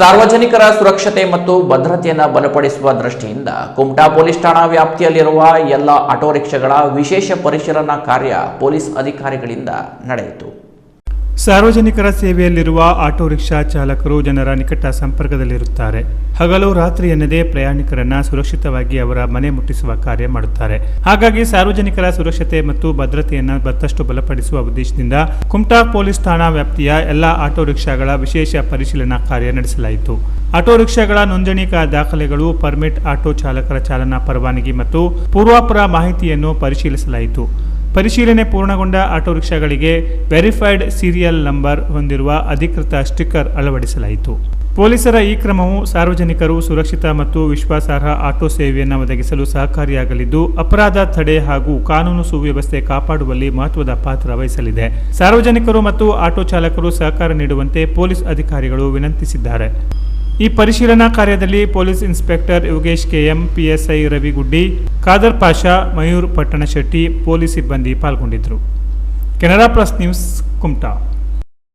ಸಾರ್ವಜನಿಕರ ಸುರಕ್ಷತೆ ಮತ್ತು ಭದ್ರತೆಯನ್ನು ಬಲಪಡಿಸುವ ದೃಷ್ಟಿಯಿಂದ ಕುಮಟಾ ಪೊಲೀಸ್ ಠಾಣಾ ವ್ಯಾಪ್ತಿಯಲ್ಲಿರುವ ಎಲ್ಲ ಆಟೋ ರಿಕ್ಷಾಗಳ ವಿಶೇಷ ಪರಿಶೀಲನಾ ಕಾರ್ಯ ಪೊಲೀಸ್ ಅಧಿಕಾರಿಗಳಿಂದ ನಡೆಯಿತು. ಸಾರ್ವಜನಿಕರ ಸೇವೆಯಲ್ಲಿರುವ ಆಟೋ ರಿಕ್ಷಾ ಚಾಲಕರು ಜನರ ನಿಕಟ ಸಂಪರ್ಕದಲ್ಲಿರುತ್ತಾರೆ. ಹಗಲು ರಾತ್ರಿ ಎನ್ನದೇ ಪ್ರಯಾಣಿಕರನ್ನ ಸುರಕ್ಷಿತವಾಗಿ ಅವರ ಮನೆ ಮುಟ್ಟಿಸುವ ಕಾರ್ಯ ಮಾಡುತ್ತಾರೆ. ಹಾಗಾಗಿ ಸಾರ್ವಜನಿಕರ ಸುರಕ್ಷತೆ ಮತ್ತು ಭದ್ರತೆಯನ್ನು ಮತ್ತಷ್ಟು ಬಲಪಡಿಸುವ ಉದ್ದೇಶದಿಂದ ಕುಮಟಾ ಪೊಲೀಸ್ ಠಾಣಾ ವ್ಯಾಪ್ತಿಯ ಎಲ್ಲ ಆಟೋ ರಿಕ್ಷಾಗಳ ವಿಶೇಷ ಪರಿಶೀಲನಾ ಕಾರ್ಯ ನಡೆಸಲಾಯಿತು. ಆಟೋ ರಿಕ್ಷಾಗಳ ನೋಂದಣಿ ದಾಖಲೆಗಳು, ಪರ್ಮಿಟ್, ಆಟೋ ಚಾಲಕರ ಚಾಲನಾ ಪರವಾನಗಿ ಮತ್ತು ಪೂರ್ವಾಪರ ಮಾಹಿತಿಯನ್ನು ಪರಿಶೀಲಿಸಲಾಯಿತು. ಪರಿಶೀಲನೆ ಪೂರ್ಣಗೊಂಡ ಆಟೋ ರಿಕ್ಷಾಗಳಿಗೆ ವೆರಿಫೈಡ್ ಸೀರಿಯಲ್ ನಂಬರ್ ಹೊಂದಿರುವ ಅಧಿಕೃತ ಸ್ಟಿಕ್ಕರ್ ಅಳವಡಿಸಲಾಯಿತು. ಪೊಲೀಸರ ಈ ಕ್ರಮವು ಸಾರ್ವಜನಿಕರು ಸುರಕ್ಷಿತ ಮತ್ತು ವಿಶ್ವಾಸಾರ್ಹ ಆಟೋ ಸೇವೆಯನ್ನು ಒದಗಿಸಲು ಸಹಕಾರಿಯಾಗಲಿದ್ದು, ಅಪರಾಧ ತಡೆ ಹಾಗೂ ಕಾನೂನು ಸುವ್ಯವಸ್ಥೆ ಕಾಪಾಡುವಲ್ಲಿ ಮಹತ್ವದ ಪಾತ್ರ ವಹಿಸಲಿದೆ. ಸಾರ್ವಜನಿಕರು ಮತ್ತು ಆಟೋ ಚಾಲಕರು ಸಹಕಾರ ನೀಡುವಂತೆ ಪೊಲೀಸ್ ಅಧಿಕಾರಿಗಳು ವಿನಂತಿಸಿದ್ದಾರೆ. ಈ ಪರಿಶೀಲನಾ ಕಾರ್ಯದಲ್ಲಿ police inspector Yogesh KM, PSI Raviguddi, Khadar Pasha, Mayur Pattanashetti, police ಸಿಬ್ಬಂದಿ ಪಾಲ್ಗೊಂಡಿದ್ದರು. Canara plus news, Kumta.